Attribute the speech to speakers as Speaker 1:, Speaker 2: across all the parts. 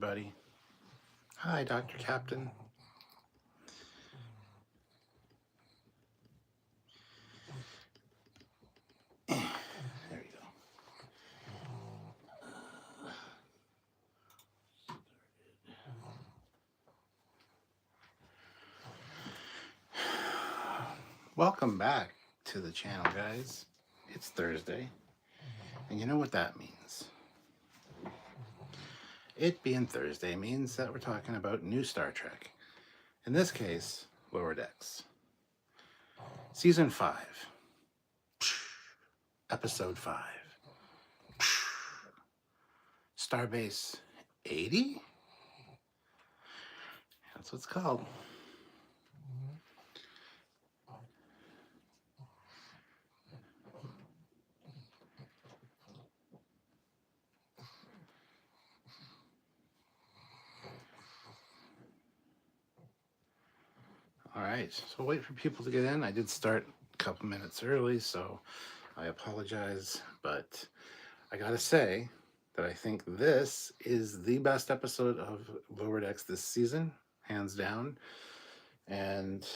Speaker 1: Buddy. Hi, Dr. Captain. There you go. Welcome back to the channel, guys. It's Thursday, and you know what that means. It being Thursday means that we're talking about new Star Trek. In this case, Lower Decks. Season 5. Episode 5. Starbase 80? That's what it's called. All right, so wait for people to get in. I did start a couple minutes early, so I apologize, but I gotta say that I think this is the best episode of Lower Decks this season, hands down, and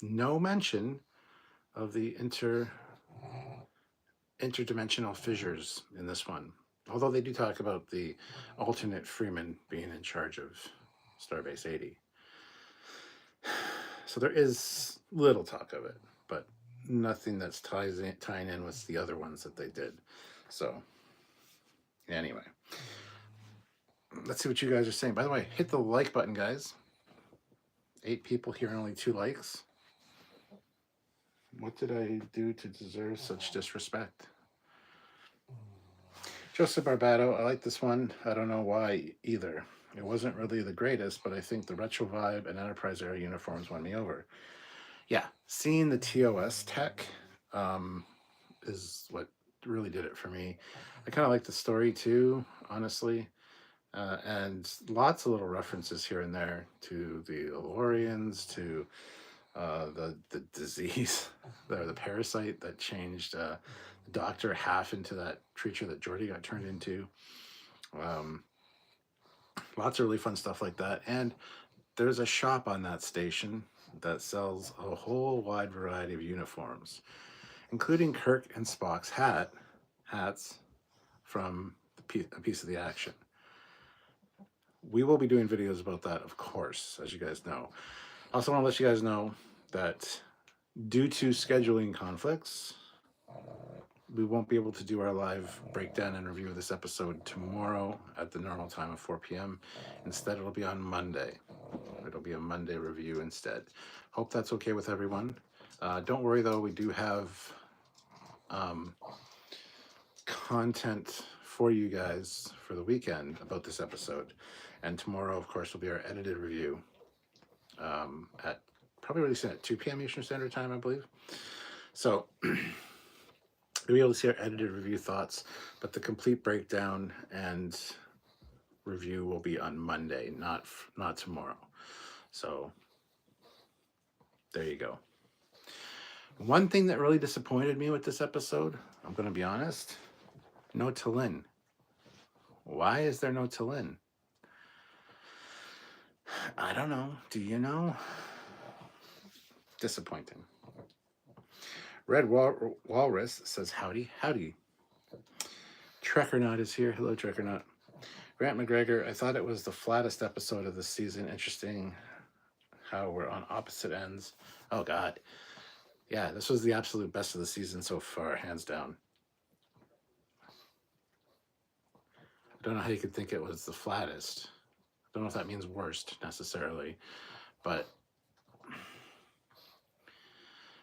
Speaker 1: no mention of the interdimensional fissures in this one. Although they do talk about the alternate Freeman being in charge of Starbase 80. So there is little talk of it, but nothing that's tying in with the other ones that they did. So anyway, let's see what you guys are saying. By the way, hit the like button, guys. 8 people here and only 2 likes. What did I do to deserve such disrespect? Joseph Barbado, I like this one. I don't know why either. It wasn't really the greatest, but I think the retro vibe and Enterprise era uniforms won me over. Yeah, seeing the TOS tech is what really did it for me. I kind of like the story too, honestly. And lots of little references here and there to the Elorians, to the disease, the parasite that changed the Doctor half into that creature that Geordi got turned into. Lots of really fun stuff like that. And there's a shop on that station that sells a whole wide variety of uniforms, including Kirk and Spock's hats from a piece of the action. We will be doing videos about that, of course, as you guys know. I also want to let you guys know that due to scheduling conflicts, we won't be able to do our live breakdown and review of this episode tomorrow at the normal time of 4 p.m. Instead, it'll be on Monday. It'll be a Monday review instead. Hope that's okay with everyone. Don't worry, though. We do have content for you guys for the weekend about this episode. And tomorrow, of course, will be our edited review at probably releasing at 2 p.m. Eastern Standard Time, I believe. So you'll be able to see our edited review thoughts, but the complete breakdown and review will be on Monday, not tomorrow. So there you go. One thing that really disappointed me with this episode, I'm going to be honest, no T'Lyn. Why is there no T'Lyn? I don't know. Do you know? Disappointing. Red Walrus says, howdy, howdy. Trekyardians is here. Hello, Trekyardians. Grant McGregor, I thought it was the flattest episode of the season. Interesting how we're on opposite ends. Oh, God. Yeah, this was the absolute best of the season so far, hands down. I don't know how you could think it was the flattest. I don't know if that means worst, necessarily. But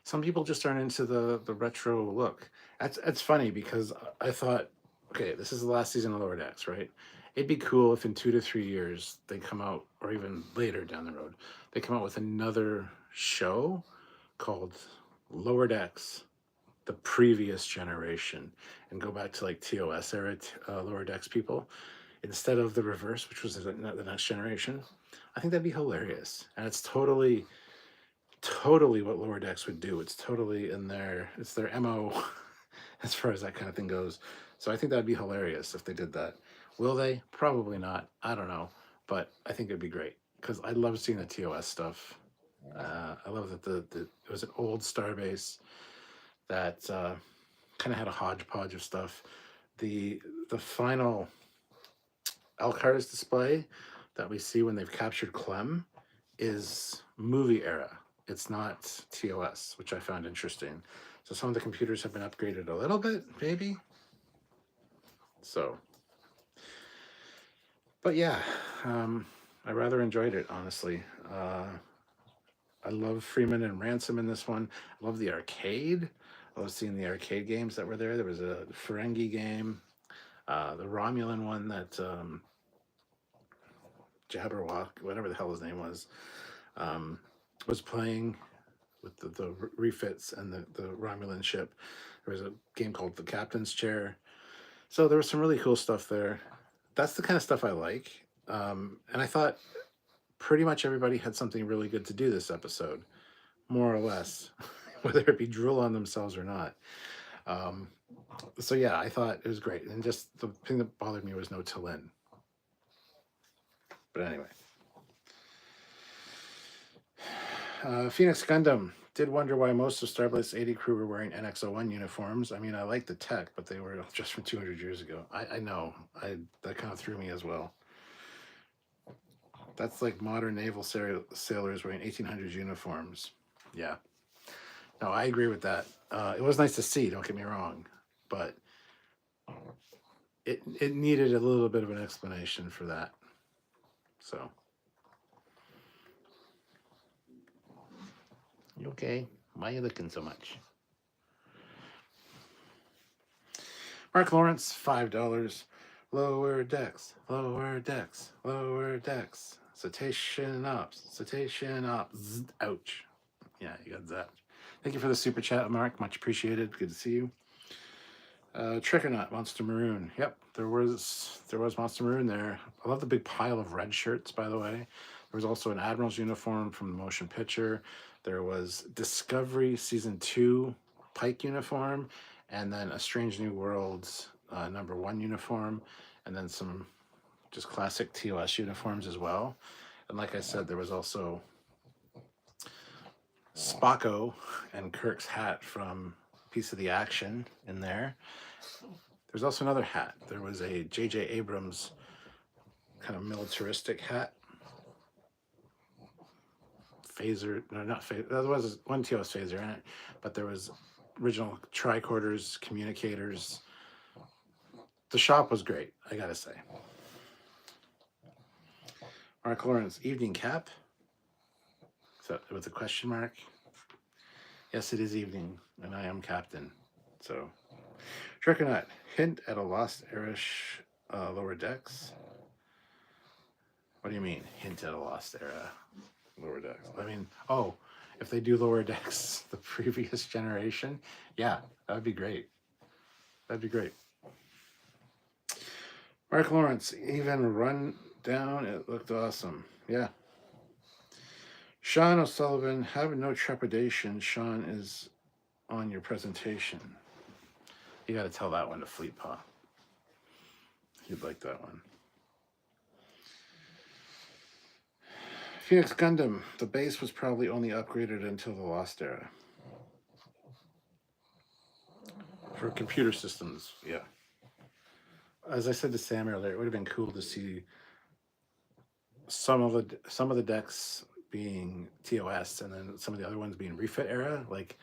Speaker 1: some people just aren't into the retro look. That's funny because I thought, okay, this is the last season of Lower Decks, right? It'd be cool if in 2 to 3 years they come out, or even later down the road, they come out with another show called Lower Decks, the previous generation, and go back to like TOS era Lower Decks people instead of the reverse, which was the next generation. I think that'd be hilarious, and it's totally what Lower Decks would do. It's totally it's their MO as far as that kind of thing goes. So I think that'd be hilarious if they did that. Will they? Probably not. I don't know. But I think it'd be great because I love seeing the TOS stuff. I love that it was an old Starbase that kind of had a hodgepodge of stuff. The the final Elcar's display that we see when they've captured Clem is movie era. It's not TOS, which I found interesting. So some of the computers have been upgraded a little bit, maybe. So, but yeah, I rather enjoyed it, honestly. I love Freeman and Ransom in this one. I love the arcade. I love seeing the arcade games that were there. There was a Ferengi game, the Romulan one that Jabberwock, whatever the hell his name was playing with the refits and the Romulan ship. There was a game called The Captain's Chair. So there was some really cool stuff there. That's the kind of stuff I like. And I thought pretty much everybody had something really good to do this episode, more or less, whether it be drool on themselves or not. So yeah, I thought it was great. And just the thing that bothered me was no T'Lyn. But anyway. Phoenix Gundam did wonder why most of Starbase 80 crew were wearing NX-01 uniforms. I mean, I like the tech, but they were just from 200 years ago. I know. That kind of threw me as well. That's like modern naval sailors wearing 1800s uniforms. Yeah. No, I agree with that. It was nice to see, don't get me wrong, but it needed a little bit of an explanation for that. So. You okay? Why are you looking so much? Mark Lawrence, $5. Lower decks, lower decks, lower decks. Cetacean up, cetacean up. Zzz, ouch. Yeah, you got that. Thank you for the super chat, Mark. Much appreciated. Good to see you. Trickernaut, Monster Maroon. Yep, there was Monster Maroon there. I love the big pile of red shirts, by the way. There was also an Admiral's uniform from the motion picture. There was Discovery Season 2 Pike uniform, and then a Strange New Worlds #1 uniform, and then some just classic TOS uniforms as well. And like I said, there was also Spocko and Kirk's hat from Piece of the Action in there. There's also another hat. There was a J.J. Abrams kind of militaristic hat. Phaser, no, not phaser. There was one TOS phaser in it, but there was original tricorders, communicators. The shop was great, I gotta say. Mark Lawrence, evening cap. So with a question mark. Yes, it is evening, and I am captain. So, Trekyard, hint at a lost era-ish lower decks. What do you mean, hint at a lost era lower decks? I mean, oh, if they do lower decks the previous generation, yeah, that would be great. That'd be great. Mark Lawrence, even run down, it looked awesome. Yeah. Sean O'Sullivan, have no trepidation. Sean is on your presentation. You got to tell that one to Fleet Paw. He'd like that one. Phoenix Gundam, the base was probably only upgraded until the Lost Era. For computer systems, yeah. As I said to Sam earlier, it would have been cool to see some of the decks being TOS and then some of the other ones being refit era. Like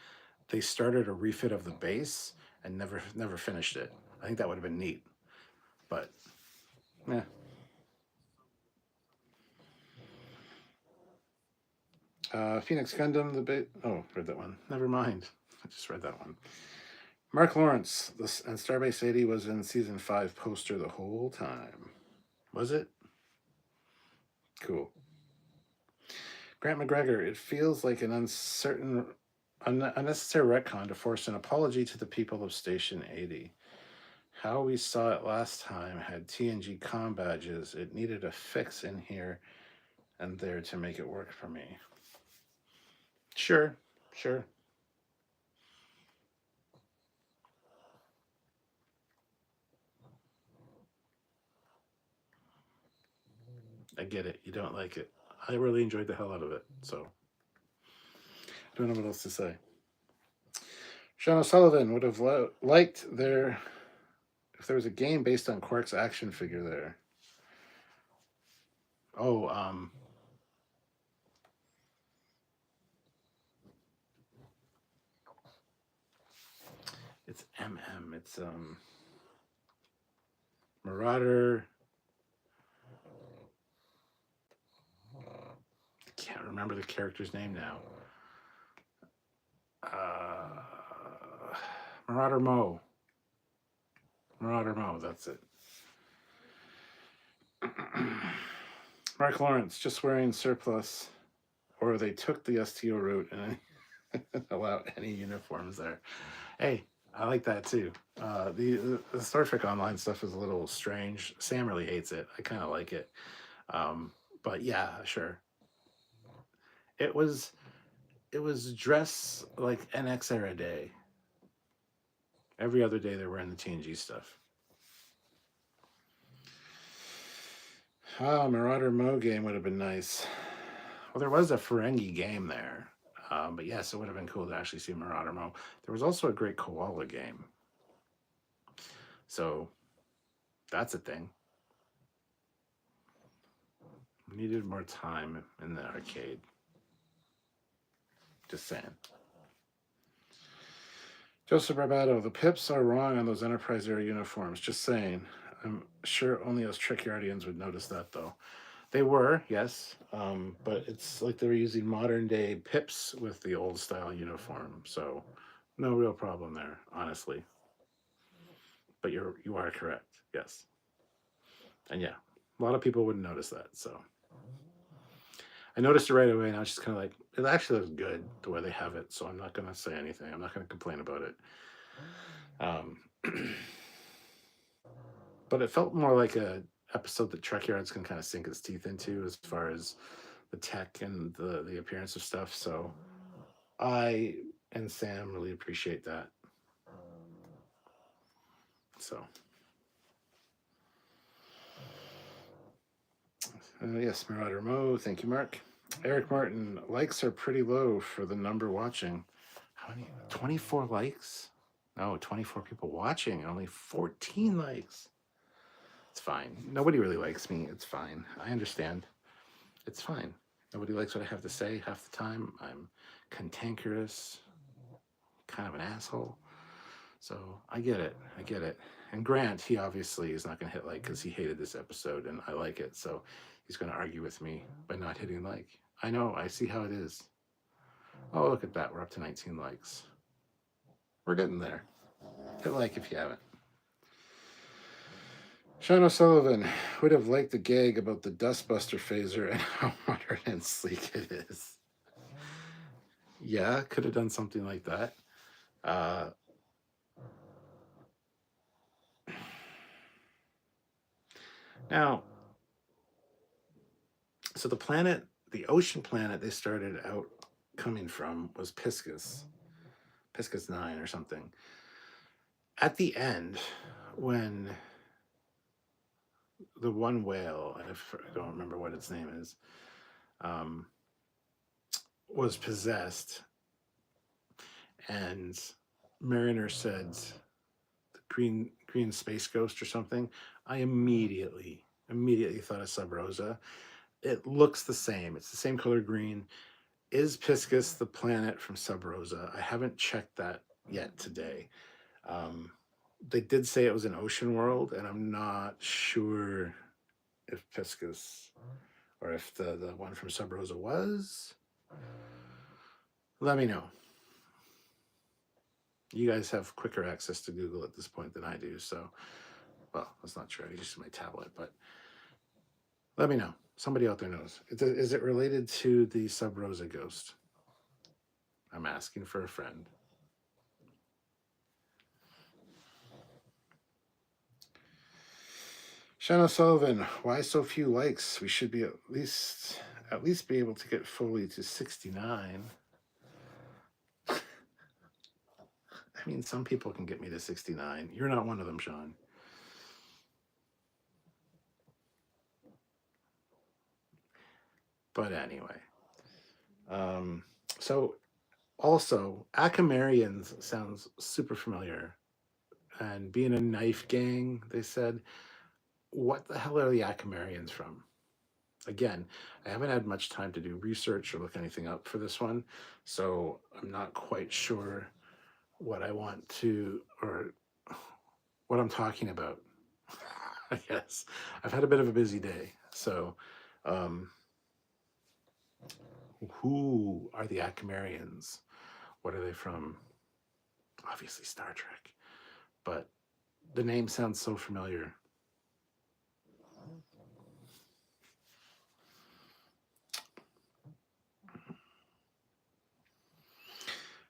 Speaker 1: they started a refit of the base and never finished it. I think that would have been neat. But yeah. Phoenix Gundam, the bit. Oh, read that one. Never mind. I just read that one. Mark Lawrence, and Starbase 80 was in Season 5 poster the whole time. Was it? Cool. Grant McGregor, it feels like an unnecessary retcon to force an apology to the people of Station 80. How we saw it last time had TNG comm badges. It needed a fix in here and there to make it work for me. Sure. I get it. You don't like it. I really enjoyed the hell out of it. So I don't know what else to say. Sean O'Sullivan would have liked there if there was a game based on Quark's action figure there. Oh, it's MM. It's Marauder. I can't remember the character's name now. Marauder Mo. Marauder Mo, that's it. Mark Lawrence, just wearing surplus, or they took the STO route and allow any uniforms there. Hey, I like that too. The Star Trek Online stuff is a little strange. Sam really hates it. I kind of like it. But yeah, sure. It was dress like NX era day. Every other day they were in the TNG stuff. Marauder Mo game would have been nice. Well, there was a Ferengi game there. But yes, it would have been cool to actually see Marauder Mo. There was also a great Koala game. So that's a thing. We needed more time in the arcade. Just saying. Joseph Barbato, the pips are wrong on those Enterprise era uniforms. Just saying. I'm sure only us Trekyardians would notice that, though. They were, yes, but it's like they were using modern day pips with the old style uniform, so no real problem there, honestly. But you are correct, yes, and yeah, a lot of people wouldn't notice that. So I noticed it right away, and I was just kind of like, it actually looks good the way they have it. So I'm not gonna say anything. I'm not gonna complain about it. But it felt more like a episode that Trekyards can kind of sink its teeth into as far as the tech and the appearance of stuff. So I and Sam really appreciate that. So yes, Marauder Mo, thank you, Mark. Eric Martin, likes are pretty low for the number watching. How many? 24 likes? No, 24 people watching, only 14 likes. It's fine. Nobody really likes me. It's fine. I understand. It's fine. Nobody likes what I have to say half the time. I'm cantankerous, kind of an asshole. So I get it. I get it. And Grant, he obviously is not going to hit like because he hated this episode and I like it. So he's going to argue with me by not hitting like. I know. I see how it is. Oh, look at that. We're up to 19 likes. We're getting there. Hit like if you haven't. Sean O'Sullivan would have liked the gag about the Dustbuster phaser and how modern and sleek it is. Yeah, could have done something like that. Now, so the planet, the ocean planet they started out coming from was Piscus 9 or something. At the end, when the one whale, and I don't remember what its name is, was possessed, and Mariner said, "Green space ghost" or something. I immediately thought of Sub Rosa. It looks the same. It's the same color green. Is Piscus the planet from Sub Rosa? I haven't checked that yet today. They did say it was an ocean world, and I'm not sure if Piscus or if the one from Sub Rosa was. Let me know. You guys have quicker access to Google at this point than I do, so, well, that's not true. I use my tablet, but let me know. Somebody out there knows. Is it related to the Sub Rosa ghost? I'm asking for a friend. Sean O'Sullivan, why so few likes? We should be at least be able to get Foley to 69. I mean, some people can get me to 69. You're not one of them, Sean. But anyway, um, so also Akamarians sounds super familiar. And being a knife gang, they said, what the hell are the Akamarians from? Again, I haven't had much time to do research or look anything up for this one, so I'm not quite sure what I want to or what I'm talking about. I guess I've had a bit of a busy day, so um, who are the Akamarians? What are they from? Obviously, Star Trek, but the name sounds so familiar.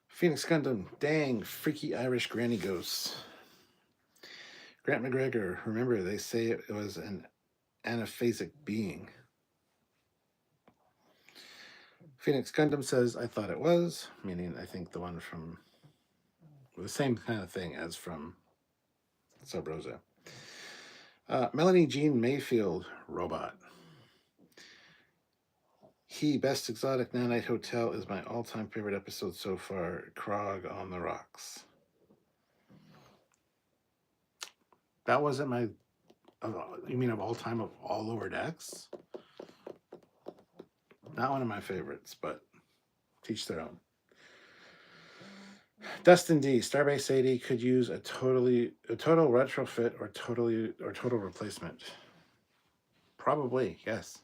Speaker 1: Phoenix Gundam, dang, freaky Irish granny ghosts. Grant McGregor, remember they say it was an anaphasic being. Phoenix Gundam says, I thought it was, meaning I think the one from the same kind of thing as from Sub Rosa. Melanie Jean Mayfield, robot. Best Exotic Nanite Hotel is my all-time favorite episode so far. Krog on the Rocks. That wasn't my. You mean of all time of all lower decks? Not one of my favorites, but teach their own. Dustin D, Starbase 80 could use a total retrofit or total replacement. Probably, yes.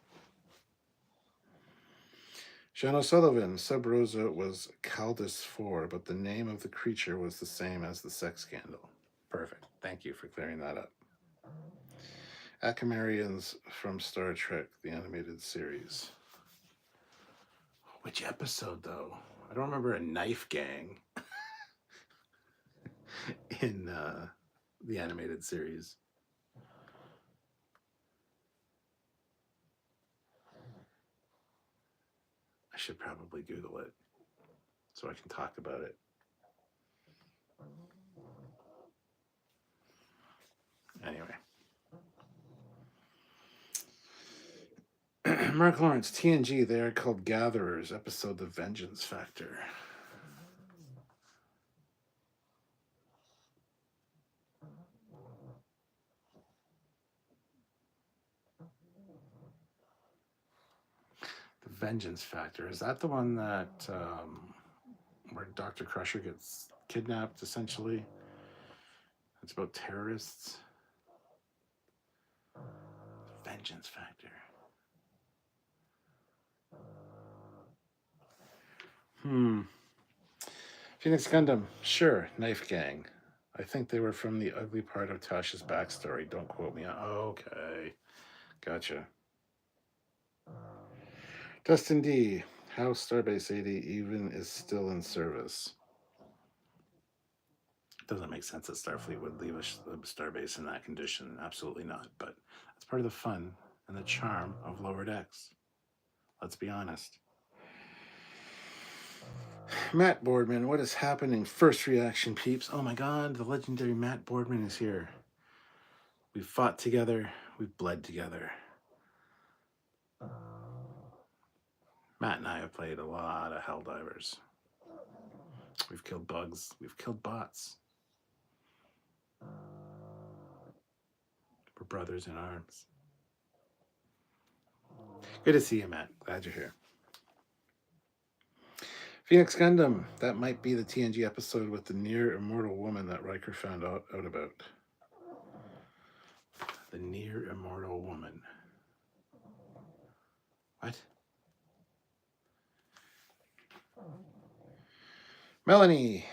Speaker 1: Sean O'Sullivan, Sub Rosa was Caldus 4, but the name of the creature was the same as the sex scandal. Perfect. Thank you for clearing that up. Akamarians from Star Trek, the animated series. Which episode, though? I don't remember a knife gang in the animated series. I should probably Google it so I can talk about it. Anyway. Mark Lawrence, TNG, they are called Gatherers, episode The Vengeance Factor. The Vengeance Factor, is that the one that where Dr. Crusher gets kidnapped, essentially? It's about terrorists. Vengeance Factor. Phoenix Gundam, sure, Knife Gang. I think they were from the ugly part of Tasha's backstory. Don't quote me. Okay. Gotcha. Dustin D, how Starbase 80 even is still in service. Doesn't make sense that Starfleet would leave a starbase in that condition. Absolutely not. But that's part of the fun and the charm of Lower Decks. Let's be honest. Matt Boardman, what is happening? First reaction, peeps. Oh my god, the legendary Matt Boardman is here. We've fought together. We've bled together. Matt and I have played a lot of Helldivers. We've killed bugs. We've killed bots. We're brothers in arms. Good to see you, Matt. Glad you're here. Phoenix Gundam. That might be the TNG episode with the near immortal woman that Riker found out about. The near immortal woman. What? Melanie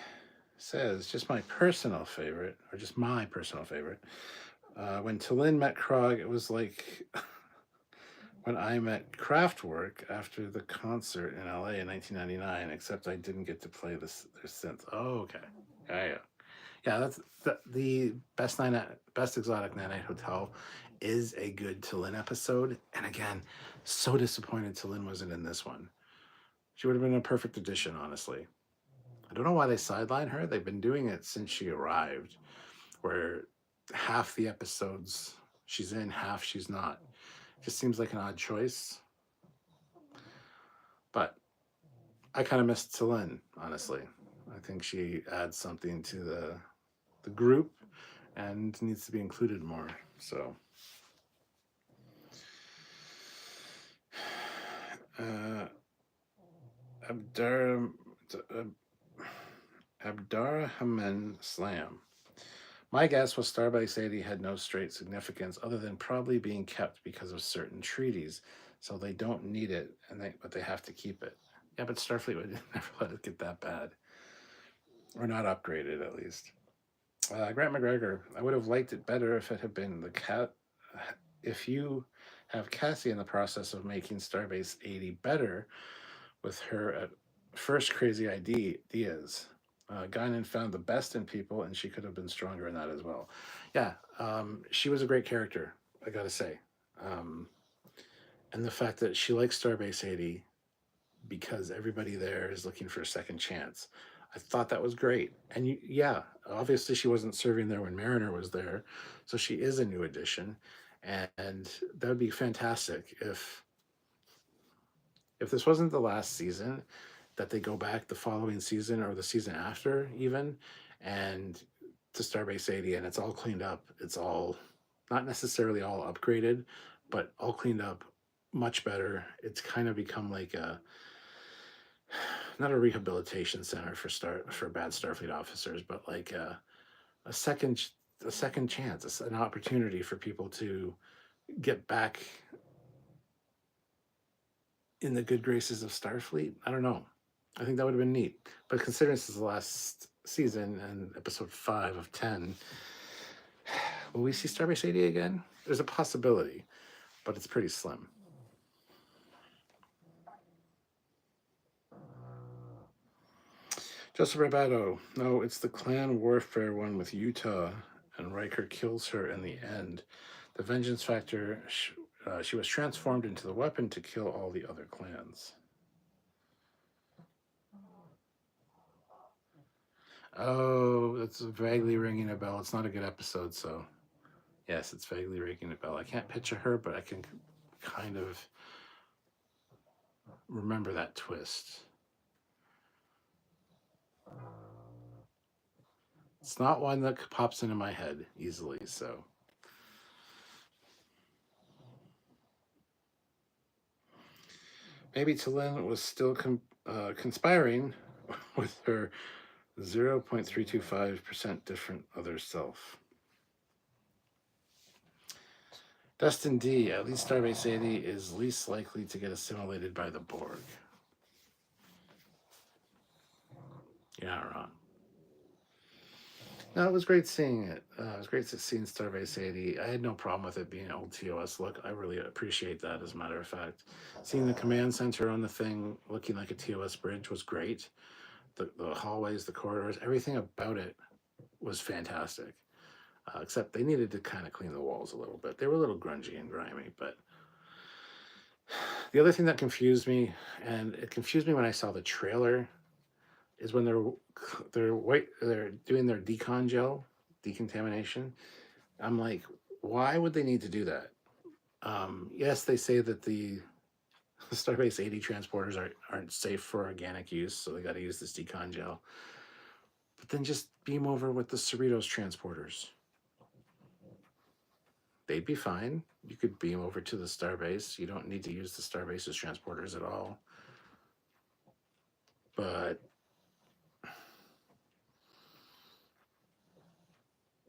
Speaker 1: says, just my personal favorite. When T'Lyn met Krog, it was like when I met Kraftwerk after the concert in LA in 1999, except I didn't get to play their synth. Oh, okay. Yeah, that's the best exotic Nanite Hotel is a good T'Lyn episode. And again, so disappointed T'Lyn wasn't in this one. She would have been a perfect addition, honestly. I don't know why they sidelined her. They've been doing it since she arrived, where half the episodes she's in, half she's not. Just seems like an odd choice. But I kind of miss Celine, honestly. I think she adds something to the group and needs to be included more. So, Abdar, Abdarrahman Slam. My guess was Starbase 80 had no straight significance other than probably being kept because of certain treaties, so they don't need it, but they have to keep it. Yeah, but Starfleet would never let it get that bad, or not upgraded at least. Grant McGregor, I would have liked it better if it had been the cat. If you have Cassie in the process of making Starbase 80 better with her at first crazy ideas. Guinan found the best in people, and she could have been stronger in that as well. Yeah, she was a great character, I gotta say. Um, and the fact that she likes Starbase 80 because everybody there is looking for a second chance. I thought that was great. And yeah, obviously she wasn't serving there when Mariner was there, so she is a new addition, and that would be fantastic if this wasn't the last season, that they go back the following season or the season after even, and to Starbase 80, and it's all cleaned up. It's all not necessarily all upgraded, but all cleaned up, much better. It's kind of become like a not a rehabilitation center for bad Starfleet officers, but like a second a second chance, an opportunity for people to get back in the good graces of Starfleet. I don't know. I think that would have been neat. But considering this is the last season and episode 5 of 10, will we see Starbase 80 again? There's a possibility, but it's pretty slim. Joseph Rabato, no, it's the clan warfare one with Utah, and Riker kills her in the end. The vengeance factor, she was transformed into the weapon to kill all the other clans. Oh, that's vaguely ringing a bell. It's not a good episode, so yes, it's vaguely ringing a bell. I can't picture her, but I can kind of remember that twist. It's not one that pops into my head easily, so. Maybe T'Lyn was still conspiring with her 0.325% different other self. Dustin D, at least Starbase 80 is least likely to get assimilated by the Borg. You're not wrong. No, it was great seeing it. It was great seeing Starbase 80. I had no problem with it being an old TOS look. I really appreciate that, as a matter of fact. Seeing the command center on the thing looking like a TOS bridge was great. The hallways, the corridors, everything about it was fantastic. Except they needed to kind of clean the walls a little bit. They were a little grungy and grimy, but the other thing that confused me, and it confused me when I saw the trailer, is when they're doing their decon gel, decontamination. I'm like, why would they need to do that? Yes, they say that the Starbase 80 transporters aren't safe for organic use, so they got to use this decon gel. But then just beam over with the Cerritos transporters. They'd be fine. You could beam over to the Starbase. You don't need to use the Starbase's transporters at all. But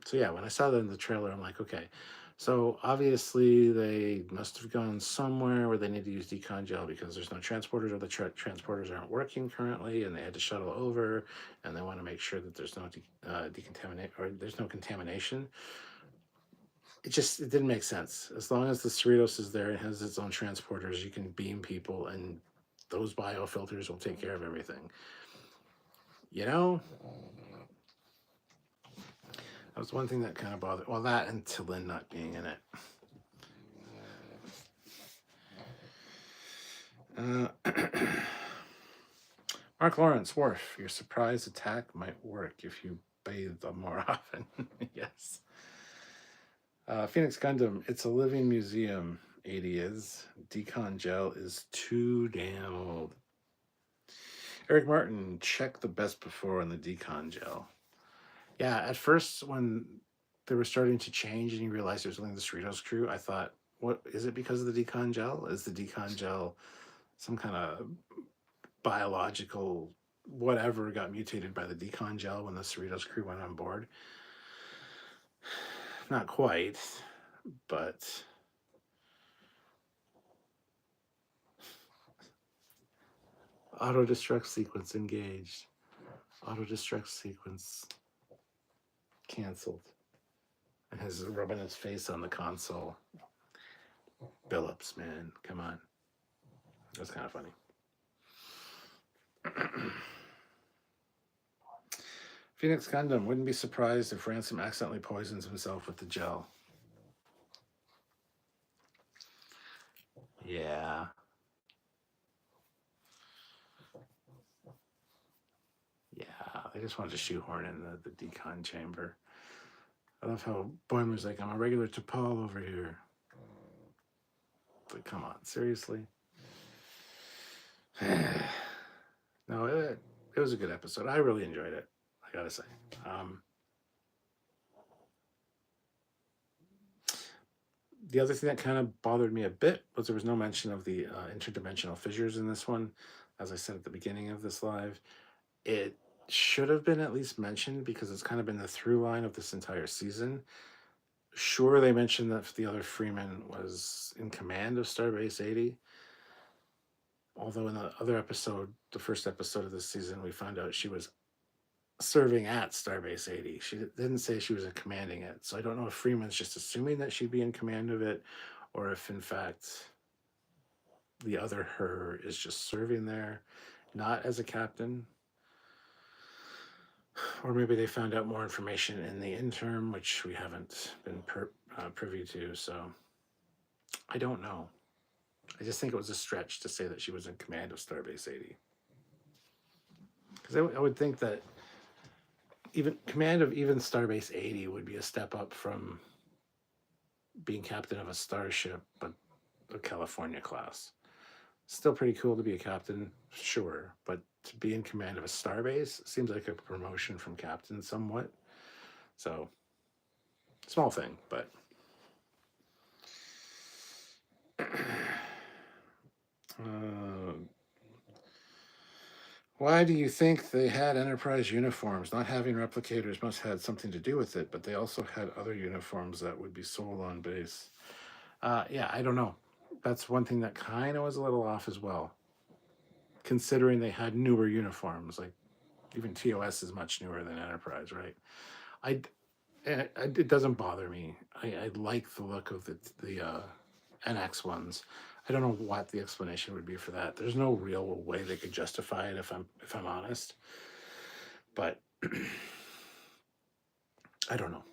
Speaker 1: so yeah, when I saw that in the trailer, I'm like, okay. So obviously they must have gone somewhere where they need to use decon gel because there's no transporters, or the transporters aren't working currently, and they had to shuttle over, and they want to make sure that there's no decontaminate or there's no contamination. It didn't make sense. As long as the Cerritos is there and has its own transporters, you can beam people, and those biofilters will take care of everything. You know, that was one thing that kind of bothered. Well, that and T'Lyn not being in it. Mark Lawrence, Worf, your surprise attack might work if you bathe them more often. Yes. Phoenix Gundam, it's a living museum. 80 is. Decon gel is too damn old. Eric Martin, check the best before on the decon gel. Yeah, at first when they were starting to change and you realized it was only the Cerritos crew, I thought, what is it because of the decon gel? Is the decon gel some kind of biological whatever got mutated by the decon gel when the Cerritos crew went on board? Not quite, but auto destruct sequence engaged. Auto destruct sequence canceled. And his rubbing his face on the console. Billups, man, come on. That's kind of funny. Phoenix Gundam, wouldn't be surprised if Ransom accidentally poisons himself with the gel. Yeah. Yeah, they just wanted to shoehorn in the decon chamber. I love how Boimler's like, I'm a regular T'Pol over here. But come on, seriously? No, it was a good episode. I really enjoyed it, I gotta say. The other thing that kind of bothered me a bit was there was no mention of the interdimensional fissures in this one. As I said at the beginning of this live, it should have been at least mentioned because it's kind of been the through line of this entire season. Sure, they mentioned that the other Freeman was in command of Starbase 80. Although in the other episode, the first episode of this season, we found out she was serving at Starbase 80. She didn't say she was commanding it. So I don't know if Freeman's just assuming that she'd be in command of it, or if in fact the other her is just serving there, not as a captain. Or maybe they found out more information in the interim, which we haven't been privy to. So I don't know. I just think it was a stretch to say that she was in command of Starbase 80. Because I would think that even command of even Starbase 80 would be a step up from being captain of a starship, but a California class. Still pretty cool to be a captain, sure, but to be in command of a starbase seems like a promotion from captain somewhat. So, small thing, but why do you think they had Enterprise uniforms? Not having replicators must have had something to do with it, but they also had other uniforms that would be sold on base. Yeah, I don't know. That's one thing that kind of was a little off as well. Considering they had newer uniforms, like even TOS is much newer than Enterprise, right? It doesn't bother me. I like the look of the NX ones. I don't know what the explanation would be for that. There's no real way they could justify it if I'm honest. But I don't know.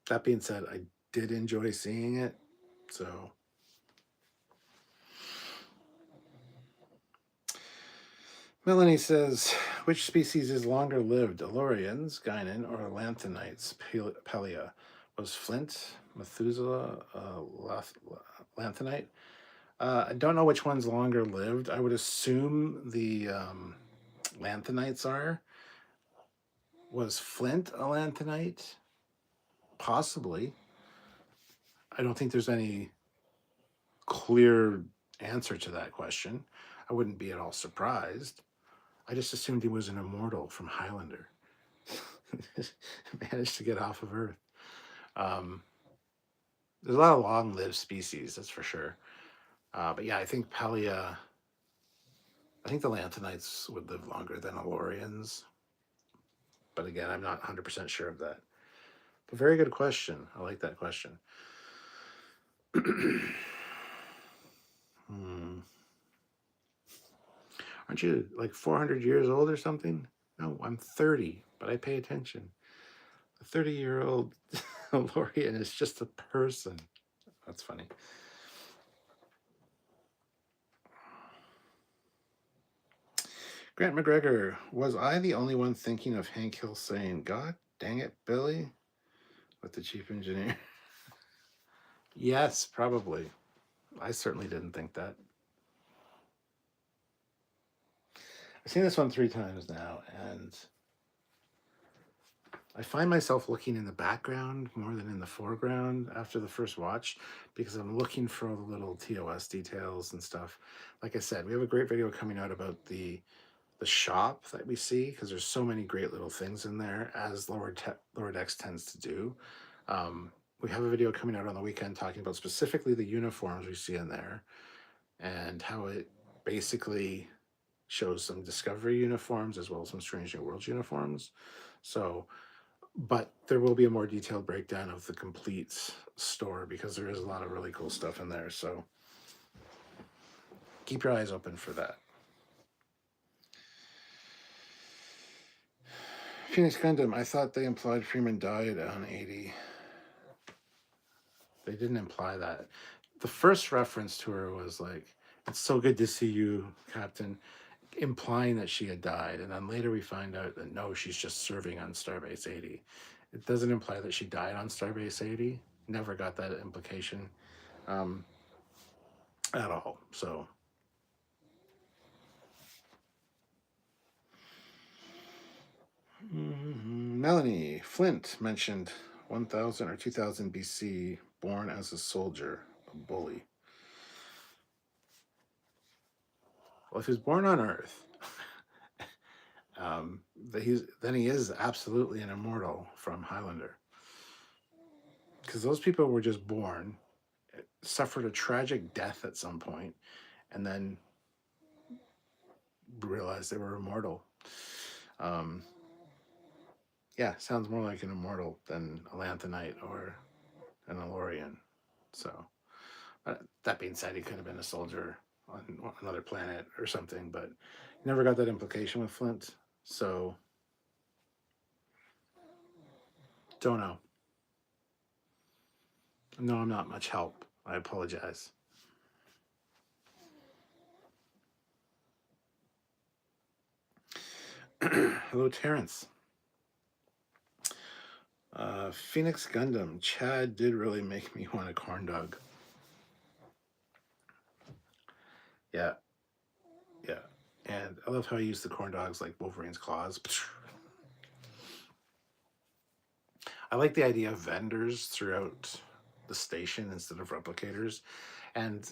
Speaker 1: That being said, I did enjoy seeing it. So Melanie says, which species is longer lived, Elorians, Guinan, or Lanthanites, Pelia? Was Flint, Methuselah, Lanthanite? I don't know which one's longer lived. I would assume the Lanthanites are. Was Flint a Lanthanite? Possibly. I don't think there's any clear answer to that question. I wouldn't be at all surprised. I just assumed he was an immortal from Highlander. Managed to get off of Earth. There's a lot of long-lived species, that's for sure. But yeah, I think Pelia... I think the Lanthanites would live longer than Elorians. But again, I'm not 100% sure of that. But very good question. I like that question. Aren't you like 400 years old or something? No, I'm 30, but I pay attention. A 30-year-old Elorian is just a person. That's funny. Grant McGregor, was I the only one thinking of Hank Hill saying, God dang it, Billy? With the chief engineer? Yes, probably. I certainly didn't think that. I've seen this one 3 times now, and I find myself looking in the background more than in the foreground after the first watch because I'm looking for all the little TOS details and stuff. Like I said, we have a great video coming out about the shop that we see because there's so many great little things in there, as Lower Decks tends to do. We have a video coming out on the weekend talking about specifically the uniforms we see in there and how it basically shows some Discovery uniforms as well as some Strange New Worlds uniforms. So, but there will be a more detailed breakdown of the complete store because there is a lot of really cool stuff in there. So keep your eyes open for that. Phoenix Gundam, I thought they implied Freeman died on 80. They didn't imply that. The first reference to her was like, "It's so good to see you, Captain," implying that she had died. And then later we find out that no, she's just serving on Starbase 80. It doesn't imply that she died on Starbase 80. Never got that implication at all. So Melanie Flint mentioned 1000 or 2000 BC, born as a soldier, a bully. Well, if he was born on Earth, then he is absolutely an immortal from Highlander. Because those people were just born, suffered a tragic death at some point, and then realized they were immortal. Yeah, sounds more like an immortal than a Lanthanite or an Elorian. So, that being said, he could have been a soldier on another planet or something, but never got that implication with Flint. So, don't know. No, I'm not much help. I apologize. Hello, Terrence. Phoenix Gundam. Chad did really make me want a corn dog. Yeah. Yeah. And I love how he used the corn dogs like Wolverine's claws. I like the idea of vendors throughout the station instead of replicators. And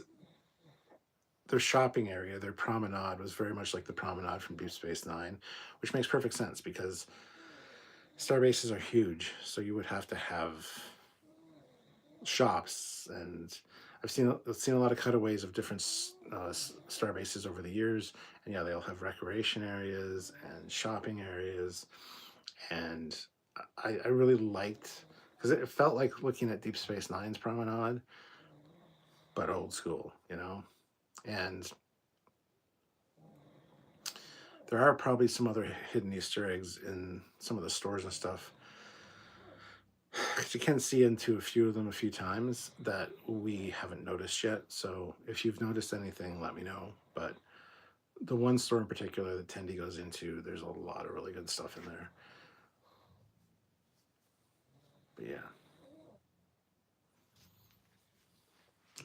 Speaker 1: their shopping area, their promenade, was very much like the promenade from Deep Space Nine, which makes perfect sense because star bases are huge. So you would have to have shops, and I've seen a lot of cutaways of different star bases over the years, and yeah, they all have recreation areas and shopping areas, and I really liked because it felt like looking at Deep Space Nine's promenade, but old school, you know. And there are probably some other hidden Easter eggs in some of the stores and stuff. Because you can see into a few of them a few times that we haven't noticed yet. So if you've noticed anything, let me know. But the one store in particular that Tendi goes into, there's a lot of really good stuff in there. But yeah.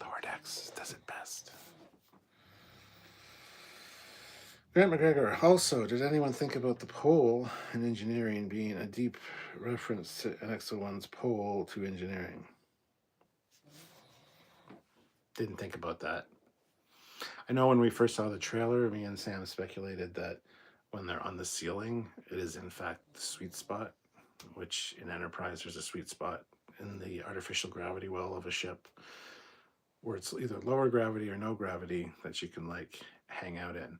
Speaker 1: Lower Decks does it best. Grant McGregor, also, did anyone think about the pole in engineering being a deep reference to NX-01's pole to engineering? Didn't think about that. I know when we first saw the trailer, me and Sam speculated that when they're on the ceiling, it is in fact the sweet spot, which in Enterprise there's a sweet spot in the artificial gravity well of a ship where it's either lower gravity or no gravity that you can like hang out in.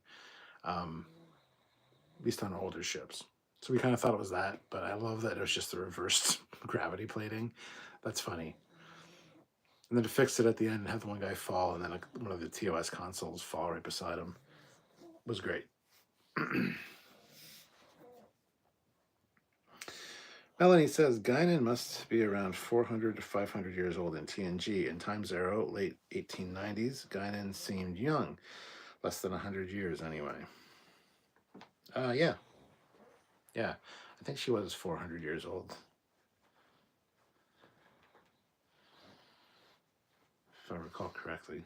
Speaker 1: At least on older ships. So we kind of thought it was that, but I love that it was just the reversed gravity plating. That's funny. And then to fix it at the end and have the one guy fall and then one of the TOS consoles fall right beside him was great. Melanie says Guinan must be around 400 to 500 years old in TNG. In Time Zero, late 1890s, Guinan seemed young, less than 100 years anyway. Yeah. Yeah, I think she was 400 years old. If I recall correctly.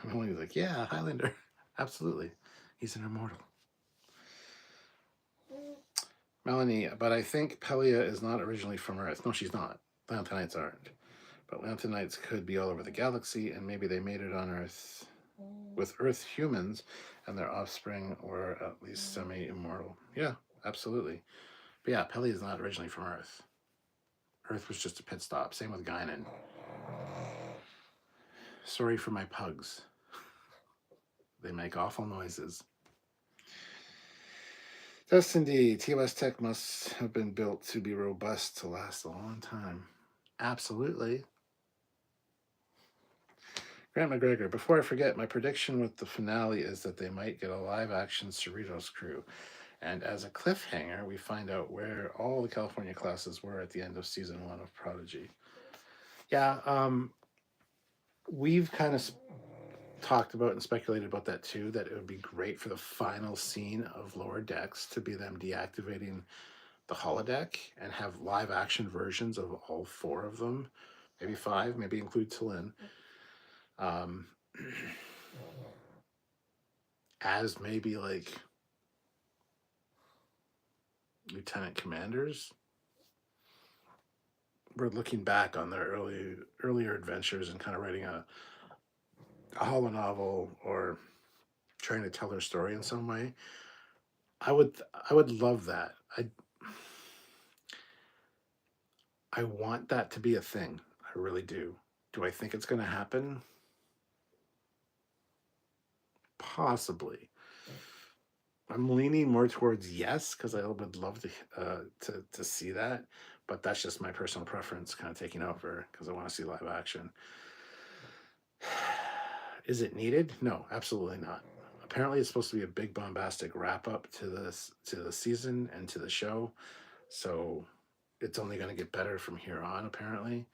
Speaker 1: Melanie's like, yeah, Highlander. Absolutely. He's an immortal. Melanie, but I think Pelia is not originally from Earth. No, she's not. Lanthanites aren't. But Lanthanites could be all over the galaxy, and maybe they made it on Earth with Earth humans, and their offspring were at least semi-immortal. Yeah, absolutely. But yeah, Pelia is not originally from Earth. Earth was just a pit stop. Same with Guinan. Sorry for my pugs. They make awful noises. Dustin D. TOS Tech must have been built to be robust to last a long time. Absolutely. Grant McGregor, before I forget, my prediction with the finale is that they might get a live-action Cerritos crew. And as a cliffhanger, we find out where all the California classes were at the end of season 1 of Prodigy. Yeah, we've kind of talked about and speculated about that too, that it would be great for the final scene of Lower Decks to be them deactivating the holodeck and have live action versions of all 4 of them, maybe 5, maybe include Talin, as maybe like lieutenant commanders. We're looking back on their earlier adventures and kind of writing a holo novel or trying to tell their story in some way. I would love that. I want that to be a thing. I really do. Do I think it's going to happen? Possibly. I'm leaning more towards yes, because I would love to see that, but that's just my personal preference kind of taking over because I want to see live action. Is it needed? No, absolutely not. Apparently, it's supposed to be a big bombastic wrap up to the season and to the show, so it's only going to get better from here on. Apparently,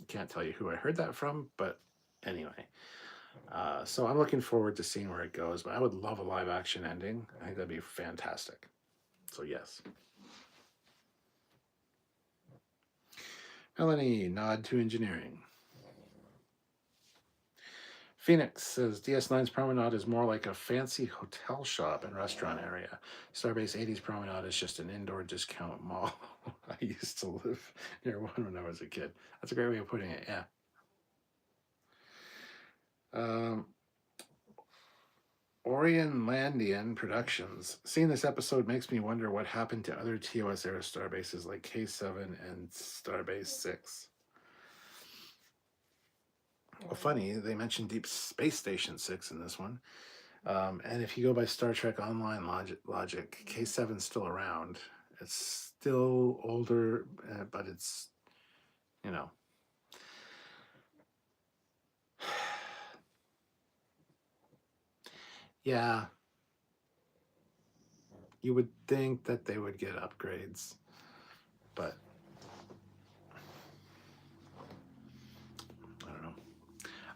Speaker 1: can't tell you who I heard that from, but anyway. So I'm looking forward to seeing where it goes, but I would love a live action ending. I think that'd be fantastic. So yes. Melanie, nod to engineering. Phoenix says DS9's Promenade is more like a fancy hotel shop and restaurant area. Starbase 80's Promenade is just an indoor discount mall. I used to live near one when I was a kid. That's a great way of putting it, yeah. Orion Landian Productions. Seeing this episode makes me wonder what happened to other TOS era starbases like K7 and Starbase 6. Well, funny, they mentioned Deep Space Station 6 in this one. And if you go by Star Trek Online logic, K7's still around. It's still older, but it's, you know. Yeah. You would think that they would get upgrades, but I don't know.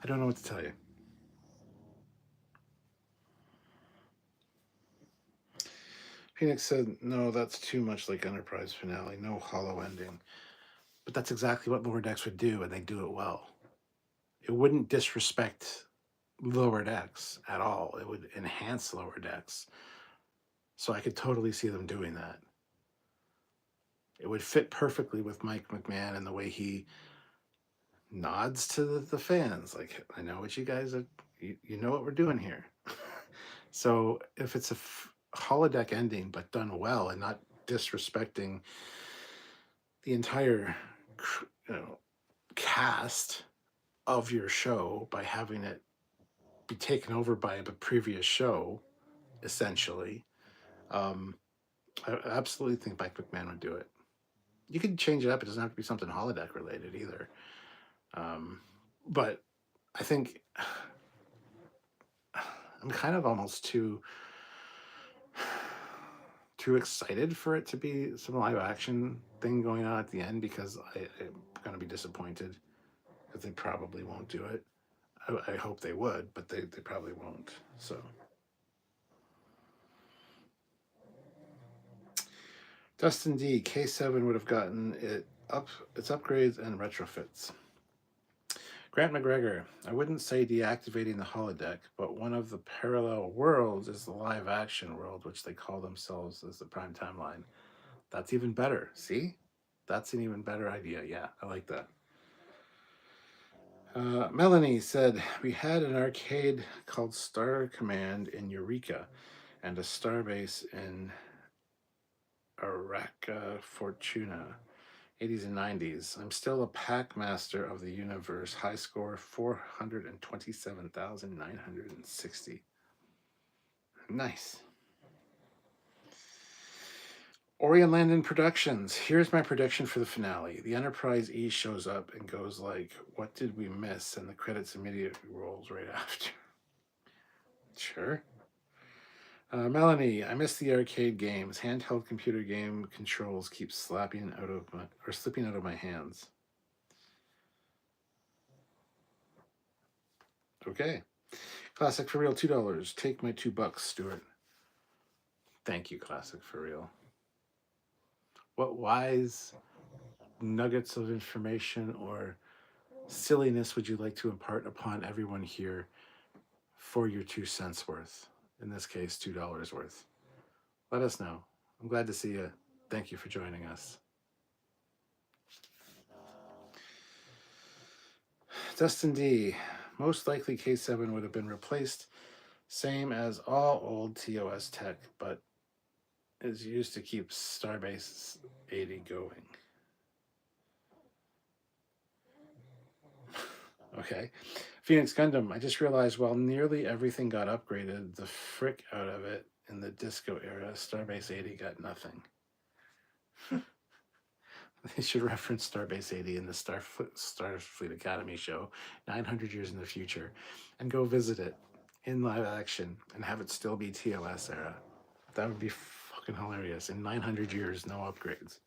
Speaker 1: I don't know what to tell you. Phoenix said, no, that's too much like Enterprise finale. No hollow ending. But that's exactly what Lower Decks would do, and they do it well. It wouldn't disrespect Lower Decks at all. It would enhance Lower Decks. So I could totally see them doing that. It would fit perfectly with Mike McMahon and the way he nods to the fans. Like, I know what you guys are, you know what we're doing here. So if it's a holodeck ending, but done well and not disrespecting the entire cast of your show by having it be taken over by a previous show, essentially, I absolutely think Mike McMahon would do it. You could change it up. It doesn't have to be something holodeck related either. But I think I'm kind of almost too excited for it to be some live action thing going on at the end, because I'm going to be disappointed because they probably won't do it. I hope they would, but they probably won't. So Dustin D, K7 would have gotten its upgrades and retrofits. Grant McGregor, I wouldn't say deactivating the holodeck, but one of the parallel worlds is the live action world, which they call themselves as the prime timeline. That's even better. See? That's an even better idea. Yeah, I like that. Melanie said, we had an arcade called Star Command in Eureka and a Starbase in Araca Fortuna. 80s and 90s. I'm still a pack master of the universe. High score 427,960. Nice. Orion Landon Productions. Here's my prediction for the finale. The Enterprise E shows up and goes like, what did we miss? And the credits immediately rolls right after. Sure. Melanie, I miss the arcade games. Handheld computer game controls keep slipping out of my hands. Okay. Classic for Real, $2. Take my $2, Stuart. Thank you, Classic for Real. What wise nuggets of information or silliness would you like to impart upon everyone here for your 2 cents worth? In this case, $2 worth. Let us know. I'm glad to see you. Thank you for joining us. Dustin D. Most likely K7 would have been replaced, same as all old TOS tech, but is used to keep Starbase 80 going. Okay. Phoenix Gundam, I just realized while nearly everything got upgraded, the frick out of it in the disco era, Starbase 80 got nothing. They should reference Starbase 80 in the Starfleet Academy show 900 years in the future and go visit it in live action and have it still be TOS era. That would be fucking hilarious. In 900 years, no upgrades.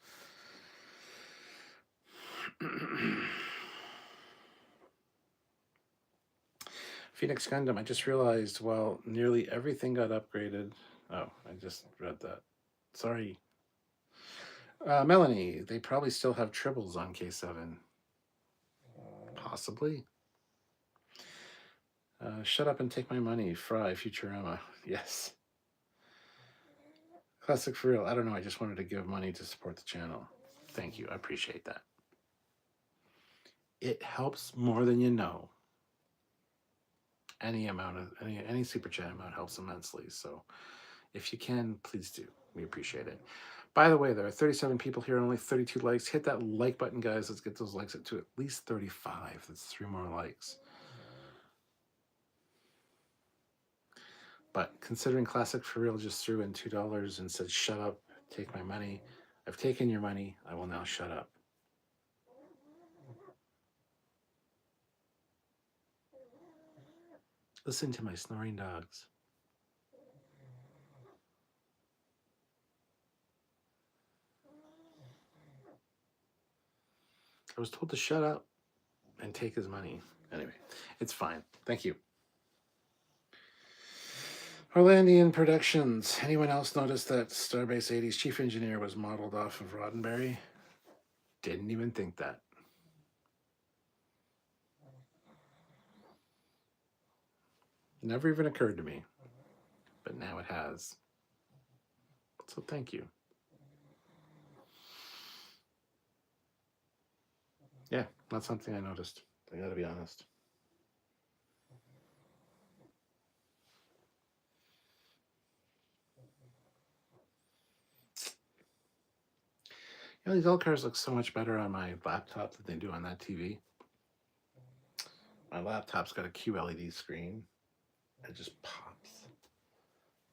Speaker 1: Phoenix Gundam, I just realized while nearly everything got upgraded. Oh, I just read that. Sorry. Melanie, they probably still have tribbles on K7. Possibly. Shut up and take my money. Fry, Futurama. Yes. Classic for Real. I don't know. I just wanted to give money to support the channel. Thank you. I appreciate that. It helps more than you know. Any amount of any super chat amount helps immensely. So if you can, please do. We appreciate it. By the way, there are 37 people here and only 32 likes. Hit that like button, guys. Let's get those likes up to at least 35. That's 3 more likes. But considering Classic for Real just threw in $2 and said, shut up, take my money. I've taken your money. I will now shut up. Listen to my snoring dogs. I was told to shut up and take his money. Anyway, it's fine. Thank you. Orlandian Productions. Anyone else notice that Starbase 80's chief engineer was modeled off of Roddenberry? Didn't even think that. Never even occurred to me. But now it has. So thank you. Yeah, not something I noticed. I gotta be honest. You know, these old cars look so much better on my laptop than they do on that TV. My laptop's got a QLED screen. It just pops.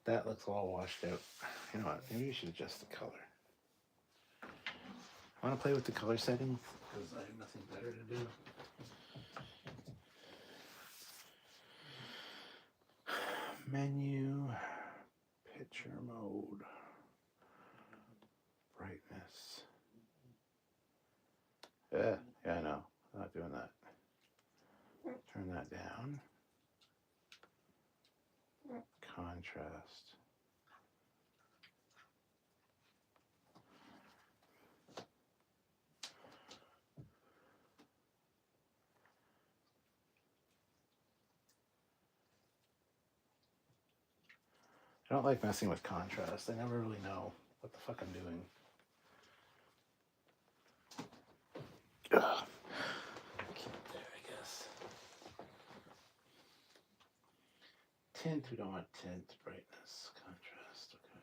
Speaker 1: That looks all washed out. You know what? Maybe you should adjust the color. I want to play with the color settings because I have nothing better to do. Menu, picture mode, brightness. Yeah, I know. I'm not doing that. Turn that down. Contrast. I don't like messing with contrast. I never really know what the fuck I'm doing. Ugh. Keep it there, I guess. Tint, we don't want tint. Brightness, contrast, okay.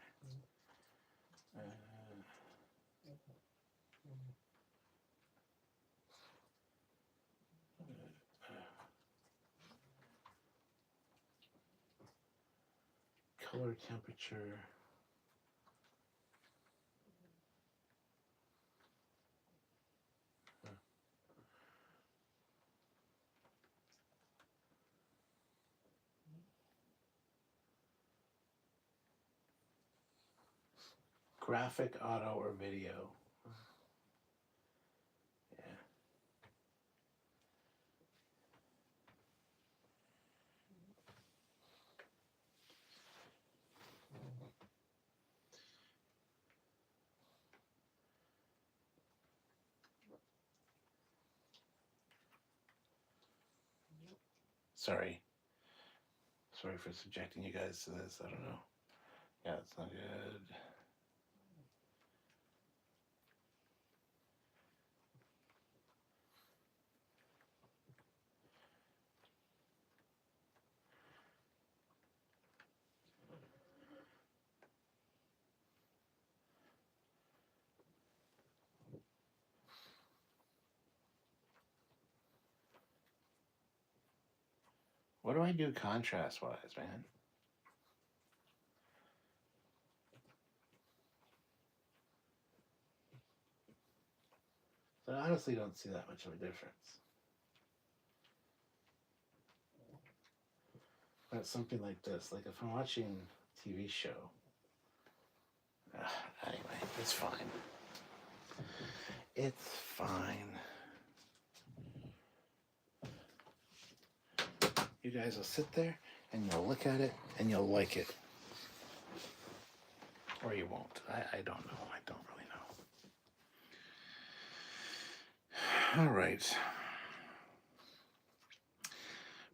Speaker 1: Color, temperature. Graphic, auto, or video. Yeah. Sorry for subjecting you guys to this. I don't know. Yeah, it's not good. What do I do contrast-wise, man? So I honestly don't see that much of a difference. But something like this, like if I'm watching a TV show, anyway, it's fine. It's fine. You guys will sit there and you'll look at it and you'll like it. Or you won't. I don't know. I don't really know. All right.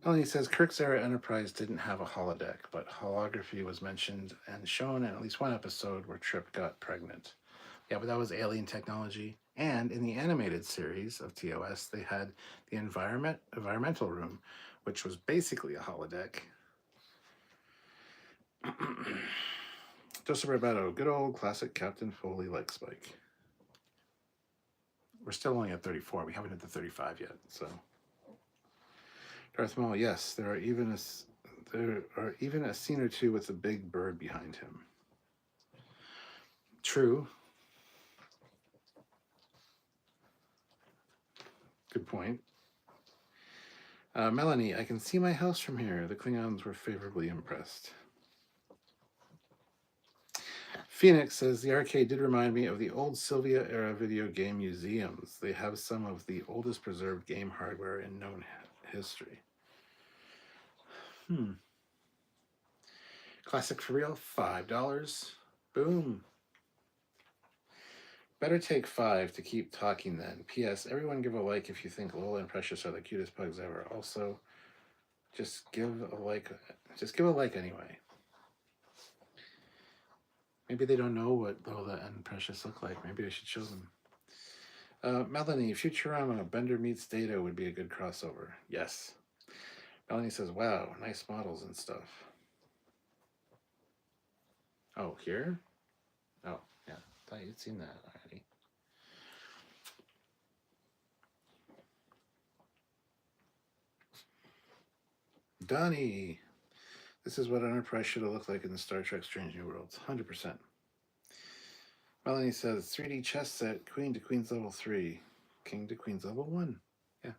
Speaker 1: Melanie says Kirk's era Enterprise didn't have a holodeck, but holography was mentioned and shown in at least one episode where Trip got pregnant. Yeah, but that was alien technology. And in the animated series of TOS, they had the environmental room, which was basically a holodeck. Joseph Roberto, good old classic Captain Foley like Spike. We're still only at 34. We haven't hit the 35 yet, so. Darth Maul, yes, there are even a scene or two with a big bird behind him. True. Good point. Melanie, I can see my house from here. The Klingons were favorably impressed. Phoenix says the arcade did remind me of the old Sylvia era video game museums. They have some of the oldest preserved game hardware in known history. Classic for real, $5. Boom. Better take 5 to keep talking then. P.S. Everyone give a like if you think Lola and Precious are the cutest pugs ever. Also, just give a like. Just give a like anyway. Maybe they don't know what Lola and Precious look like. Maybe I should show them. Melanie, Futurama, Bender meets Data would be a good crossover. Yes. Melanie says, wow, nice models and stuff. Oh, here? Oh, yeah. Thought you'd seen that already. Donnie, this is what Enterprise should have looked like in the Star Trek Strange New Worlds. 100%. Melanie says 3D chess set, Queen to Queen's level 3, King to Queen's level 1. Yeah,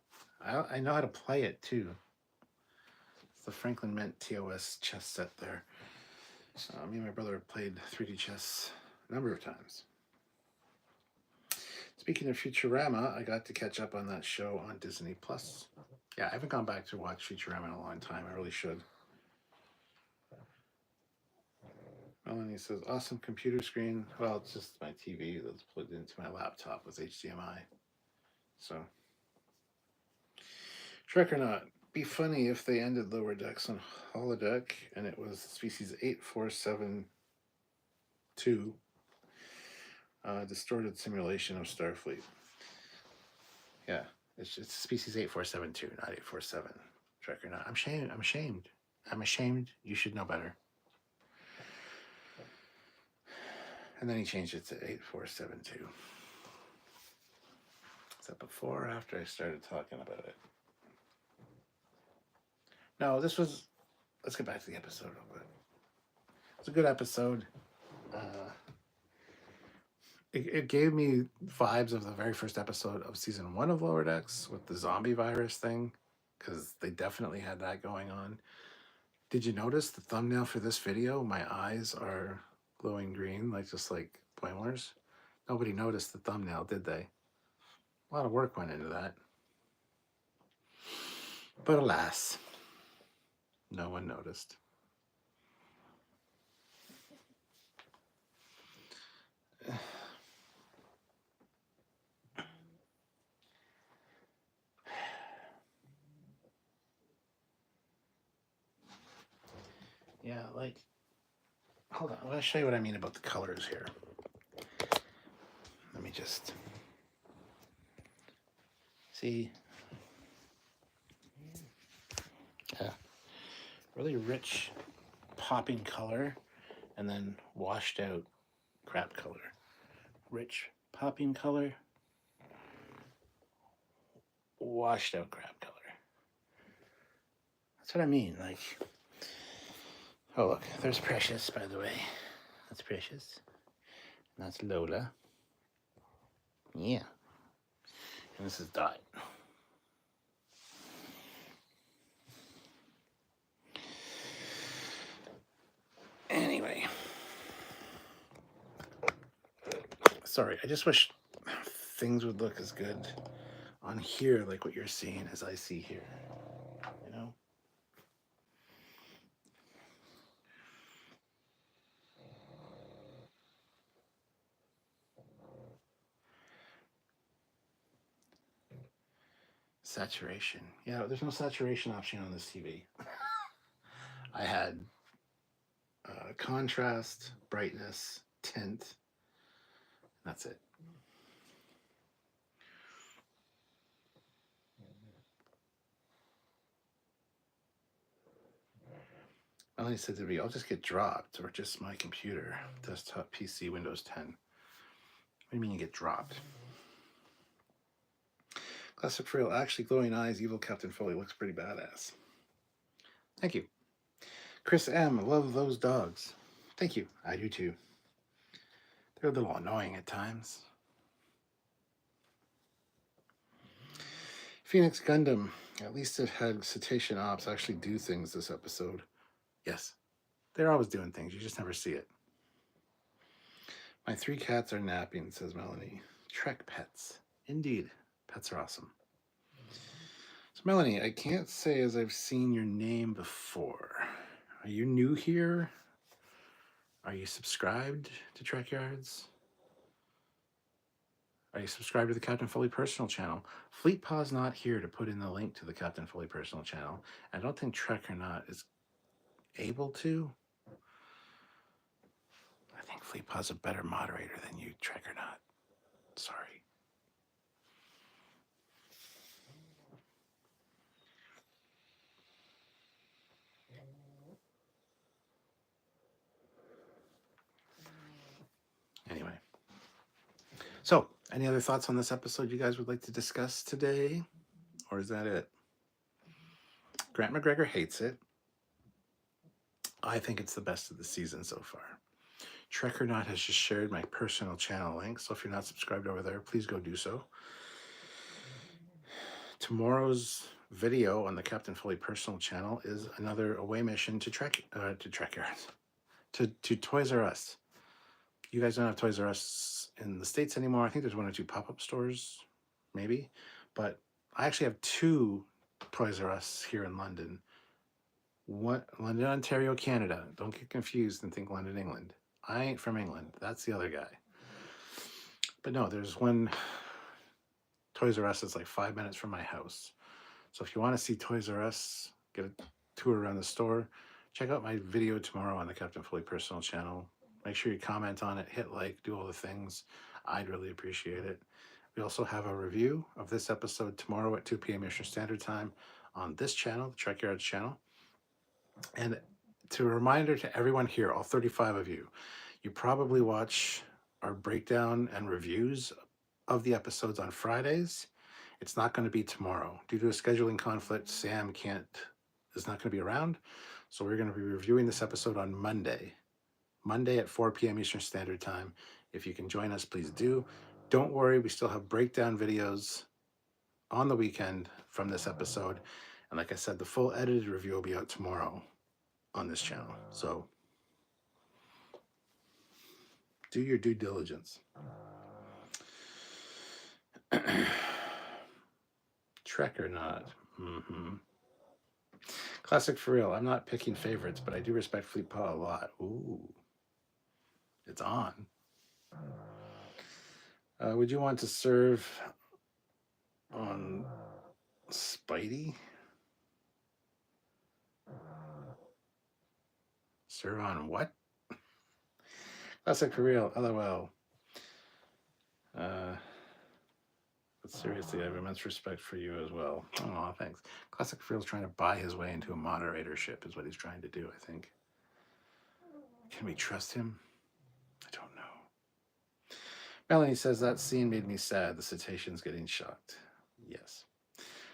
Speaker 1: I know how to play it too. It's the Franklin Mint TOS chess set there. Me and my brother have played 3D chess a number of times. Speaking of Futurama, I got to catch up on that show on Disney Plus. Yeah, I haven't gone back to watch Futurama in a long time. I really should. Melanie says, awesome computer screen. Well, it's just my TV that's plugged into my laptop with HDMI. So, Trek or not, be funny if they ended Lower Decks on holodeck and it was species 8472, distorted simulation of Starfleet. Yeah, it's species 8472, not 847. Trek or not. I'm ashamed. I'm ashamed. I'm ashamed. You should know better. And then he changed it to 8472. Is that before or after I started talking about it? No, this was. Let's get back to the episode real quick. It's a good episode. It gave me vibes of the very first episode of season 1 of Lower Decks with the zombie virus thing, because they definitely had that going on. Did you notice the thumbnail for this video? My eyes are glowing green, just like Boimler's. Nobody noticed the thumbnail, did they? A lot of work went into that. But alas, no one noticed. Yeah, hold on. I want to show you what I mean about the colors here. Let me just see. Yeah, really rich, popping color, and then washed out crap color. Rich, popping color, washed out crap color. That's what I mean. Oh look, there's Precious, by the way. That's Precious. And that's Lola. Yeah. And this is Dot. Anyway. Sorry, I just wish things would look as good on here like what you're seeing as I see here. You know? Saturation. Yeah, there's no saturation option on this TV. I had contrast, brightness, tint. That's it. Melanie said to me, I'll just get dropped, or just my computer, desktop PC, Windows 10. What do you mean you get dropped? Classic Frail, actually glowing eyes, evil Captain Foley looks pretty badass. Thank you. Chris M, love those dogs. Thank you. I do too. They're a little annoying at times. Phoenix Gundam, at least it had cetacean ops actually do things this episode. Yes, they're always doing things. You just never see it. My 3 cats are napping, says Melanie. Trek pets. Indeed. Pets are awesome. So, Melanie, I can't say as I've seen your name before. Are you new here? Are you subscribed to Trekyards? Are you subscribed to the Captain Foley personal channel? Fleetpaw's not here to put in the link to the Captain Foley personal channel. I don't think Trek or Not is able to. I think Fleetpaw's a better moderator than you, Trek or Not. Sorry. Anyway. So, any other thoughts on this episode you guys would like to discuss today? Or is that it? Grant McGregor hates it. I think it's the best of the season so far. Trek or Not has just shared my personal channel link, so if you're not subscribed over there, please go do so. Tomorrow's video on the Captain Foley personal channel is another away mission to Trekyards, to Toys R Us. You guys don't have Toys R Us in the States anymore. I think there's 1 or 2 pop-up stores, maybe. But I actually have 2 Toys R Us here in London. London, Ontario, Canada. Don't get confused and think London, England. I ain't from England. That's the other guy. But no, there's one Toys R Us that's 5 minutes from my house. So if you want to see Toys R Us, get a tour around the store, check out my video tomorrow on the Captain Foley personal channel. Make sure you comment on it, hit like, do all the things. I'd really appreciate it. We also have a review of this episode tomorrow at 2 p.m. Eastern Standard Time on this channel, the Trekyards channel. And to a reminder to everyone here, all 35 of you, you probably watch our breakdown and reviews of the episodes on Fridays. It's not going to be tomorrow. Due to a scheduling conflict, Sam is not going to be around. So we're going to be reviewing this episode on Monday at 4 p.m. Eastern Standard Time. If you can join us, please do. Don't worry, we still have breakdown videos on the weekend from this episode. And like I said, the full edited review will be out tomorrow on this channel. So do your due diligence. Trek or not? Classic for real. I'm not picking favorites, but I do respect Fleet Paw a lot. Ooh. It's on. Would you want to serve on Spidey? Serve on what? Classic for real. LOL. But seriously, I have immense respect for you as well. Oh, thanks. Classic for real's trying to buy his way into a moderatorship is what he's trying to do, I think. Can we trust him? I don't know. Melanie says, that scene made me sad. The cetaceans getting shocked. Yes.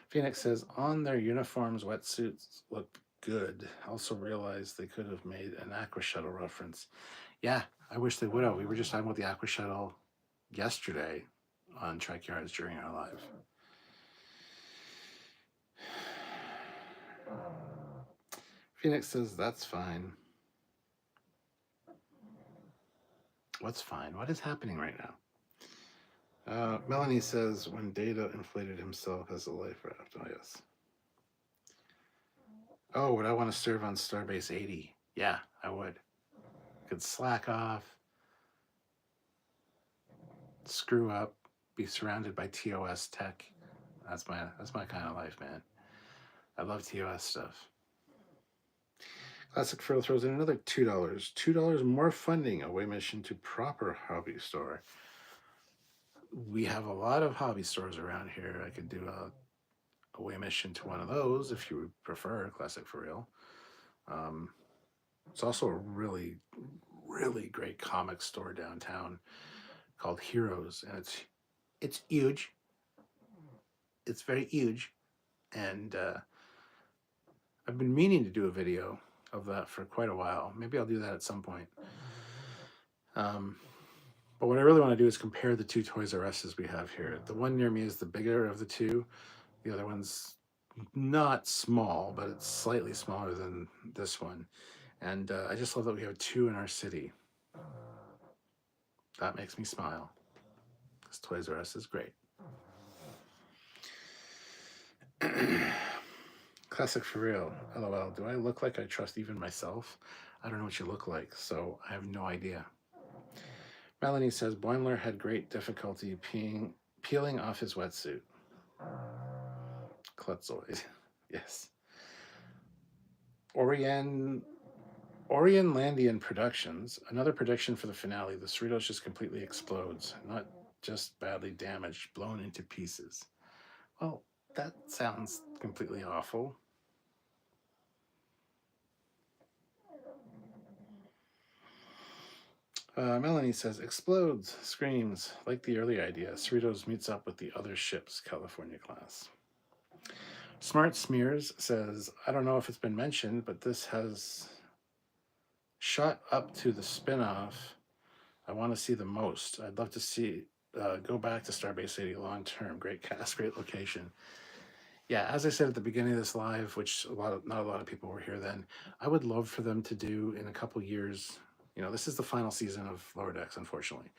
Speaker 1: Phoenix says, on their uniforms, wetsuits look good. Also realized they could have made an Aqua Shuttle reference. Yeah, I wish they would have. We were just talking about the Aqua Shuttle yesterday on Trekyards during our live. Phoenix says, that's fine. What's fine? What is happening right now? Melanie says, when Data inflated himself as a life raft. Oh, yes. Oh, would I want to serve on Starbase 80? Yeah, I would. Could slack off, screw up, be surrounded by TOS tech. That's my kind of life, man. I love TOS stuff. Classic Frill throws in another $2. $2 more funding, away mission to proper hobby store. We have a lot of hobby stores around here. I could do a away mission to one of those if you would prefer. Classic for real. It's also a really, really great comic store downtown called Heroes, and it's huge. It's very huge, and I've been meaning to do a video of that for quite a while. Maybe I'll do that at some point. But what I really want to do is compare the two Toys R Us's we have here. The one near me is the bigger of the two. The other one's not small, but it's slightly smaller than this one. And I just love that we have two in our city. That makes me smile. Because Toys R Us is great. Classic for real. LOL. Do I look like I trust even myself? I don't know what you look like, so I have no idea. Melanie says, Boimler had great difficulty peeling off his wetsuit. Klutzoid. Yes. Landian Productions. Another prediction for the finale. The Cerritos just completely explodes. Not just badly damaged, blown into pieces. Well, that sounds completely awful. Melanie says, explodes, screams, like the early idea. Cerritos meets up with the other ship's California class. Smart Smears says, I don't know if it's been mentioned, but this has shot up to the spin-off I want to see the most. I'd love to see, go back to Starbase 80 long-term. Great cast, great location. Yeah, as I said at the beginning of this live, which not a lot of people were here then, I would love for them to do in a couple years. You know, this is the final season of Lower Decks, unfortunately.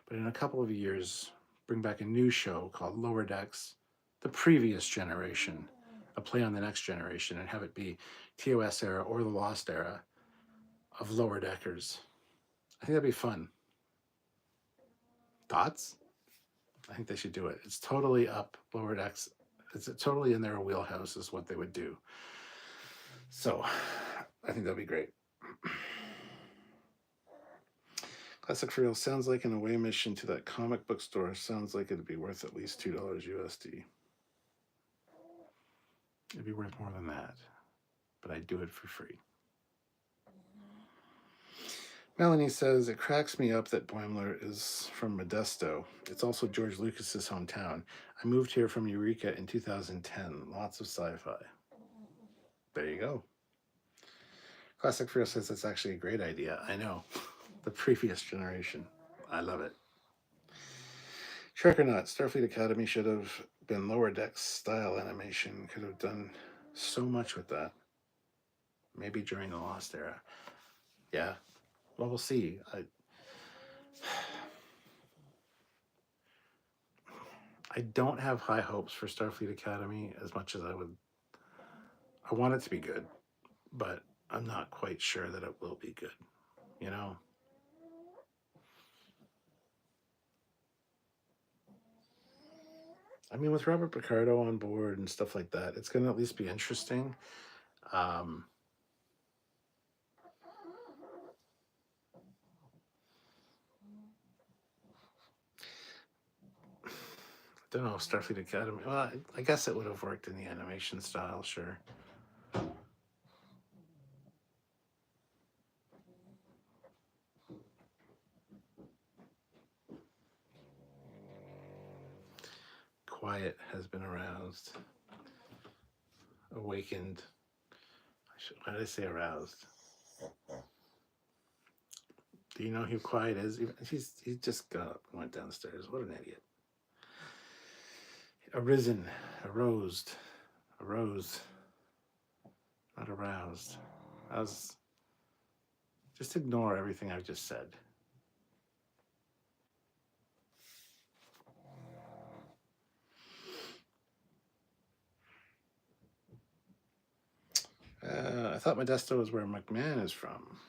Speaker 1: But in a couple of years, bring back a new show called Lower Decks, the previous generation, a play on the next generation, and have it be TOS era or the Lost era of Lower Deckers. I think that'd be fun. Thoughts? I think they should do it. It's totally up Lower Decks it's totally in their wheelhouse is what they would do. So I think that'd be great. Classic for real sounds like an away mission to that comic book store. Sounds like it'd be worth at least $2 USD. It'd be worth more than that, but I'd do it for free. Melanie says, it cracks me up that Boimler is from Modesto. It's also George Lucas's hometown. I moved here from Eureka in 2010. Lots of sci-fi. There you go. Classic for real says that's actually a great idea. I know. The previous generation. I love it. Shrek or not, Starfleet Academy should have been Lower Decks style animation. Could have done so much with that. Maybe during the Lost Era. Yeah. Well, we'll see. I don't have high hopes for Starfleet Academy as much as I would. I want it to be good, but I'm not quite sure that it will be good. You know? I mean, with Robert Picardo on board and stuff like that, it's going to at least be interesting. I don't know, Starfleet Academy. Well, I guess it would have worked in the animation style, sure. Quiet has been aroused. Awakened. Why did I say aroused? Do you know who Quiet is? He just got up and went downstairs. What an idiot. Arisen, arose, not aroused. Just ignore everything I've just said. I thought Modesto was where McMahon is from.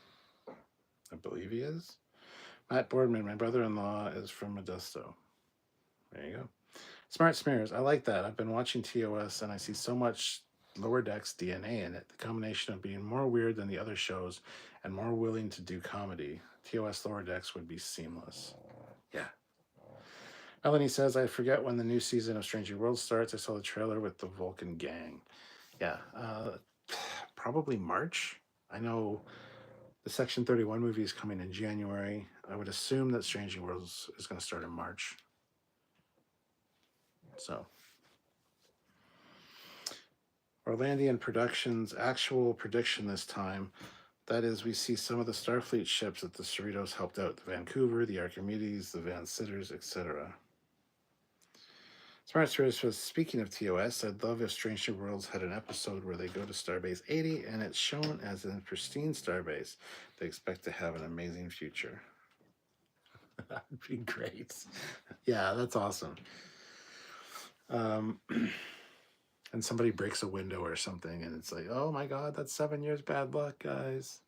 Speaker 1: I believe he is. Matt Boardman, my brother-in-law, is from Modesto. There you go. Smart Smears, I like that. I've been watching TOS and I see so much Lower Decks DNA in it. The combination of being more weird than the other shows and more willing to do comedy. TOS Lower Decks would be seamless. Yeah. Melanie says, I forget when the new season of Stranger Worlds starts. I saw the trailer with the Vulcan gang. Yeah, probably March. I know the Section 31 movie is coming in January. I would assume that Stranger Worlds is going to start in March. So, Orlandian Productions' actual prediction this time, that is, we see some of the Starfleet ships that the Cerritos helped out, the Vancouver, the Archimedes, the Van Sitters, etc. Smart Service was, speaking of TOS, I'd love if Stranger Worlds had an episode where they go to Starbase 80 and it's shown as a pristine Starbase. They expect to have an amazing future. That would be great. Yeah, that's awesome. And somebody breaks a window or something and it's like, oh my god, that's 7 years bad luck, guys.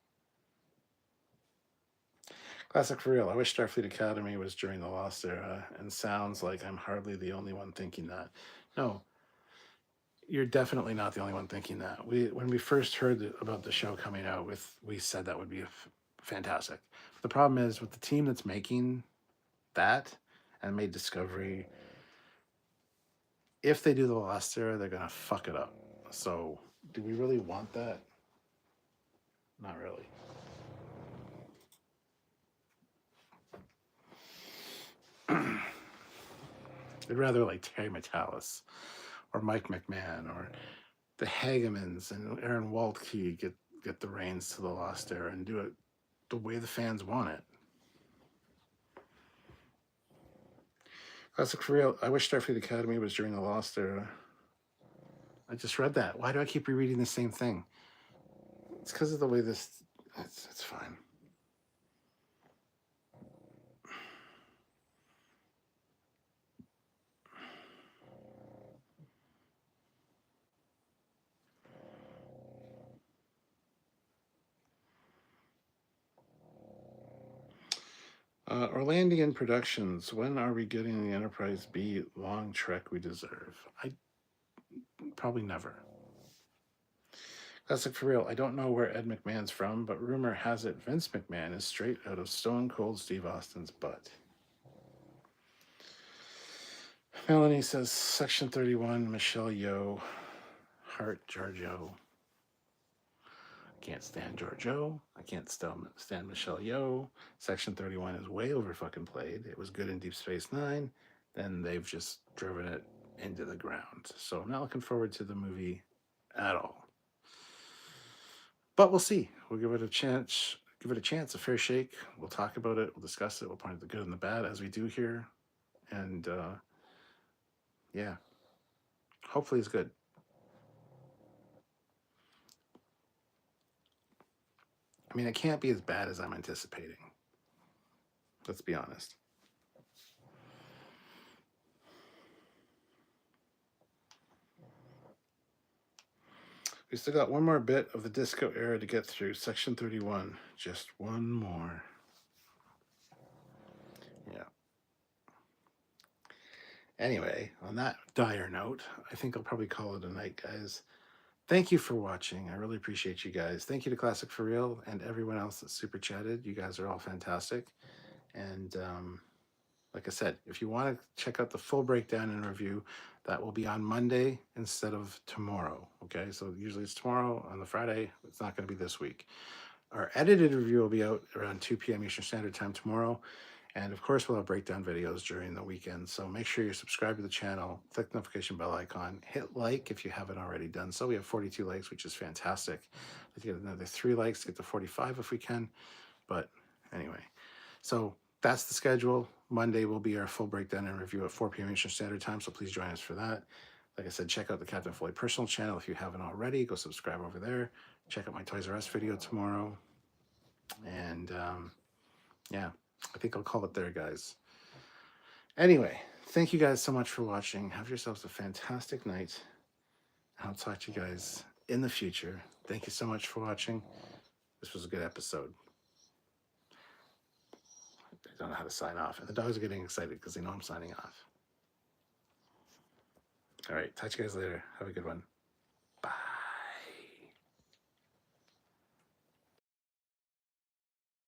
Speaker 1: Classic for real. I wish Starfleet Academy was during the Lost Era, and sounds like I'm hardly the only one thinking that. No, you're definitely not the only one thinking that. When we first heard about the show coming out, we said that would be fantastic. But the problem is with the team that's making that and made Discovery, if they do the Lost Era, they're gonna fuck it up. So, do we really want that? Not really. I'd rather like Terry Metalis or Mike McMahon or the Hagemans and Aaron Waltke get the reins to the Lost Era and do it the way the fans want it. Classic for real. I wish Starfleet Academy was during the Lost Era. I just read that. Why do I keep rereading the same thing? It's because of the way this... It's fine. Orlandian Productions. When are we getting the Enterprise B long trek we deserve? probably never. Classic for real. I don't know where Ed McMahon's from, but rumor has it Vince McMahon is straight out of Stone Cold Steve Austin's butt. Melanie says, Section 31, Michelle Yeoh, Heart Giorgio. I can't stand Giorgio. I can't stand Michelle Yeoh. Section 31 is way over fucking played. It was good in Deep Space Nine. Then they've just driven it into the ground. So I'm not looking forward to the movie at all. But we'll see. We'll give it a chance. Give it a chance, a fair shake. We'll talk about it. We'll discuss it. We'll point out the good and the bad as we do here. And yeah, hopefully it's good. I mean, it can't be as bad as I'm anticipating. Let's be honest. We still got one more bit of the disco era to get through. Section 31. Just one more. Yeah. Anyway, on that dire note, I think I'll probably call it a night, guys. Thank you for watching. I really appreciate you guys. Thank you to Classic for Real and everyone else that super chatted. You guys are all fantastic. And like I said, if you want to check out the full breakdown and review, that will be on Monday instead of tomorrow. Okay, so usually it's tomorrow on the Friday. It's not going to be this week. Our edited review will be out around 2 p.m. Eastern Standard Time tomorrow. And of course, we'll have breakdown videos during the weekend. So make sure you're subscribed to the channel, click the notification bell icon, hit like if you haven't already done so. We have 42 likes, which is fantastic. Let's get another 3 likes to get to 45 if we can. But anyway, so that's the schedule. Monday will be our full breakdown and review at 4 p.m. Eastern Standard Time. So please join us for that. Like I said, check out the Captain Foley personal channel if you haven't already. Go subscribe over there. Check out my Toys R Us video tomorrow. And yeah. I think I'll call it there, guys. Anyway, thank you guys so much for watching. Have yourselves a fantastic night. I'll talk to you guys in the future. Thank you so much for watching. This was a good episode. I don't know how to sign off. And the dogs are getting excited because they know I'm signing off. All right, talk to you guys later. Have a good one.